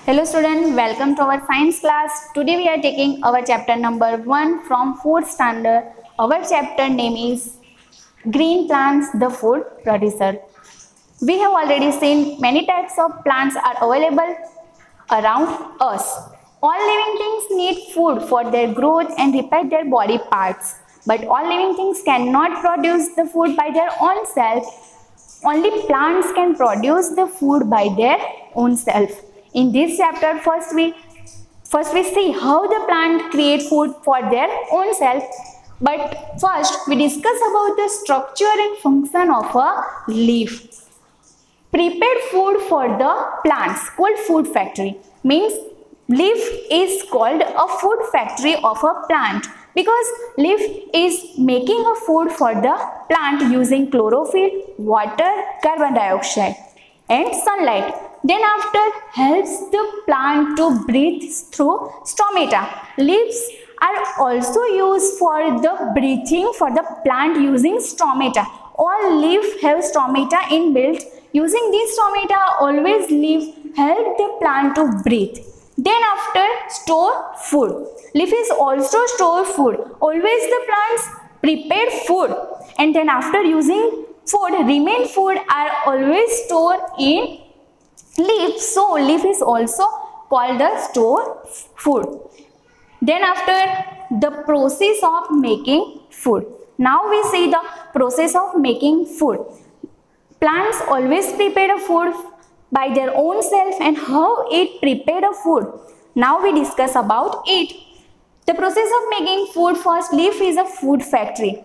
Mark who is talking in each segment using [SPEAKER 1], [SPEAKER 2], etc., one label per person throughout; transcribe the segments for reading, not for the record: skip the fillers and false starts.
[SPEAKER 1] Hello student, welcome to our science class. Today we are taking our chapter number 1 from 4th standard. Our chapter name is Green Plants, the Food Producer. We have already seen many types of plants are available around us. All living things need food for their growth and repair their body parts. But all living things cannot produce the food by their own self. Only plants can produce the food by their own self. In this chapter, first we see how the plant create food for their own self. But first we discuss about the structure and function of a leaf. Prepared food for the plants called food factory means leaf is called a food factory of a plant because leaf is making a food for the plant using chlorophyll, water, carbon dioxide and sunlight. Then after helps the plant to breathe through stomata. Leaves are also used for the breathing for the plant using stomata. All leaf have stomata inbuilt. Using these stomata, always leaf help the plant to breathe. Then after store food. Leaf is also store food. Always the plants prepare food and then after using food, remain food are always stored in leaf. So leaf is also called the store food. Then after the process of making food. Now we see the process of making food. Plants always prepare a food by their own self and how it prepared a food. Now we discuss about it. The process of making food. First, leaf is a food factory.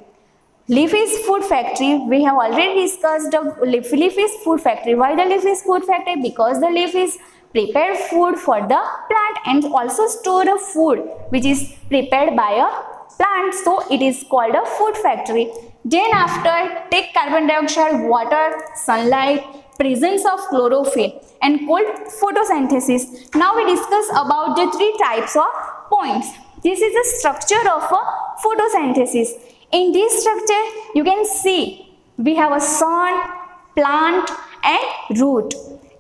[SPEAKER 1] Leaf is food factory. We have already discussed the leaf is food factory. Why the leaf is food factory? Because the leaf is prepared food for the plant and also store a food which is prepared by a plant. So it is called a food factory. Then after take carbon dioxide, water, sunlight, presence of chlorophyll and called photosynthesis. Now we discuss about the three types of points. This is the structure of a photosynthesis. In this structure you can see we have a sun, plant and root.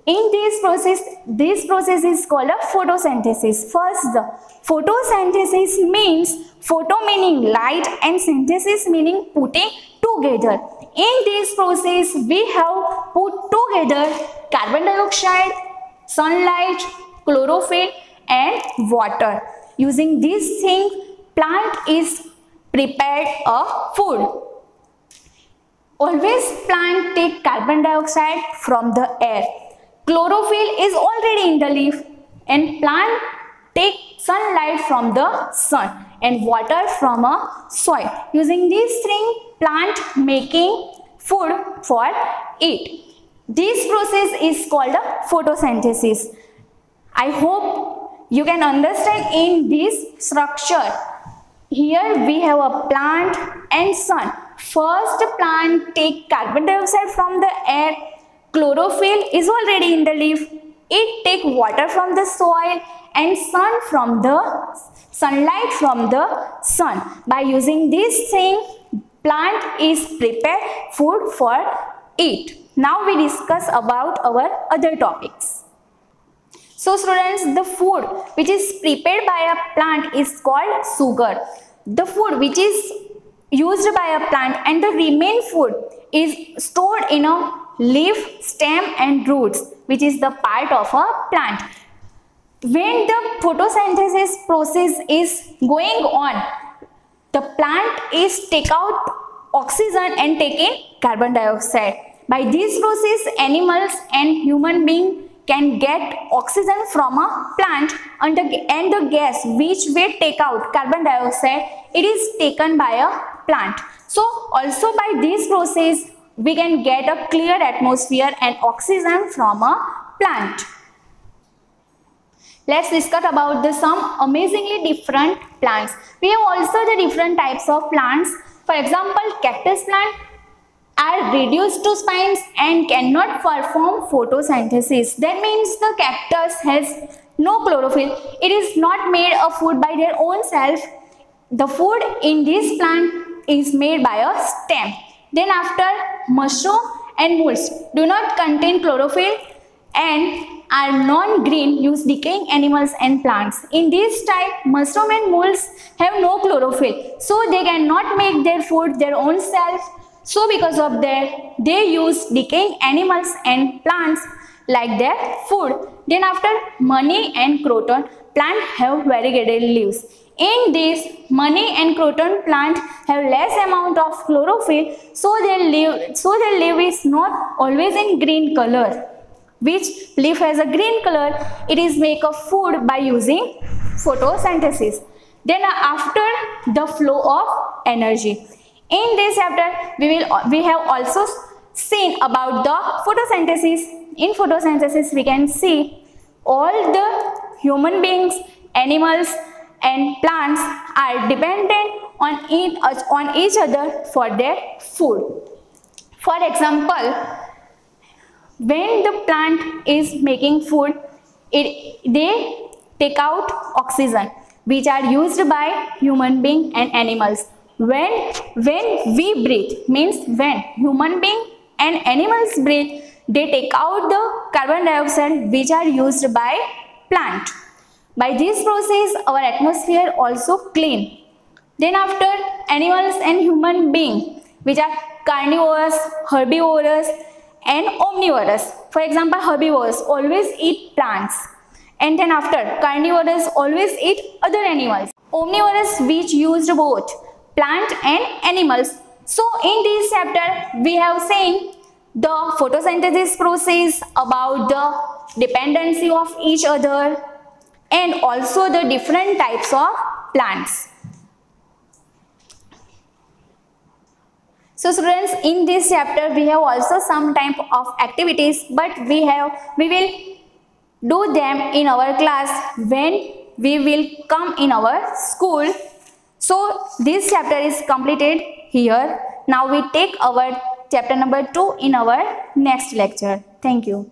[SPEAKER 1] In this process is called a photosynthesis. First, the photosynthesis means photo meaning light and synthesis meaning putting together. In this process we have put together carbon dioxide, sunlight, chlorophyll and water. Using these things plant is prepared a food. Always plant take carbon dioxide from the air. Chlorophyll is already in the leaf and plant take sunlight from the sun and water from a soil. Using these things plant making food for it. This process is called a photosynthesis. I hope you can understand in this structure. Here we have a plant and sun. First plant take carbon dioxide from the air. Chlorophyll is already in the leaf. It take water from the soil and sunlight from the sun. By using this thing, plant is prepared food for it. Now we discuss about our other topics. So students, the food which is prepared by a plant is called sugar. The food which is used by a plant and the remain food is stored in a leaf, stem and roots which is the part of a plant. When the photosynthesis process is going on, the plant is take out oxygen and take in carbon dioxide. By this process, animals and human beings can get oxygen from a plant and the gas which will take out carbon dioxide, it is taken by a plant. So also by this process we can get a clear atmosphere and oxygen from a plant. Let's discuss about some amazingly different plants. We have also the different types of plants. For example, cactus plant are reduced to spines and cannot perform photosynthesis. That means the cactus has no chlorophyll. It is not made a food by their own self. The food in this plant is made by a stem. Then after mushroom and molds do not contain chlorophyll and are non-green, use decaying animals and plants. In this type, mushroom and moles have no chlorophyll, so they cannot make their food their own self. So because of that, they use decaying animals and plants like their food. Then after, money and croton plant have variegated leaves. In this, money and croton plant have less amount of chlorophyll, so their leaf is not always in green color. Which leaf has a green color? It is make of food by using photosynthesis. Then after, the flow of energy. In this chapter, we have also seen about the photosynthesis. In photosynthesis, we can see all the human beings, animals and plants are dependent on each other for their food. For example, when the plant is making food, they take out oxygen, which are used by human being and animals. When we breathe, means when human being and animals breathe, they take out the carbon dioxide, which are used by plant. By this process, our atmosphere also clean. Then after, animals and human being, which are carnivorous, herbivorous and omnivorous. For example, herbivores always eat plants, and then after, carnivorous always eat other animals. Omnivorous, which used both plant and animals. So in this chapter, we have seen the photosynthesis process, about the dependency of each other, and also the different types of plants. So students, in this chapter we have also some type of activities, but we will do them in our class when we will come in our school. So this chapter is completed here. Now we take our chapter number 2 in our next lecture. Thank you.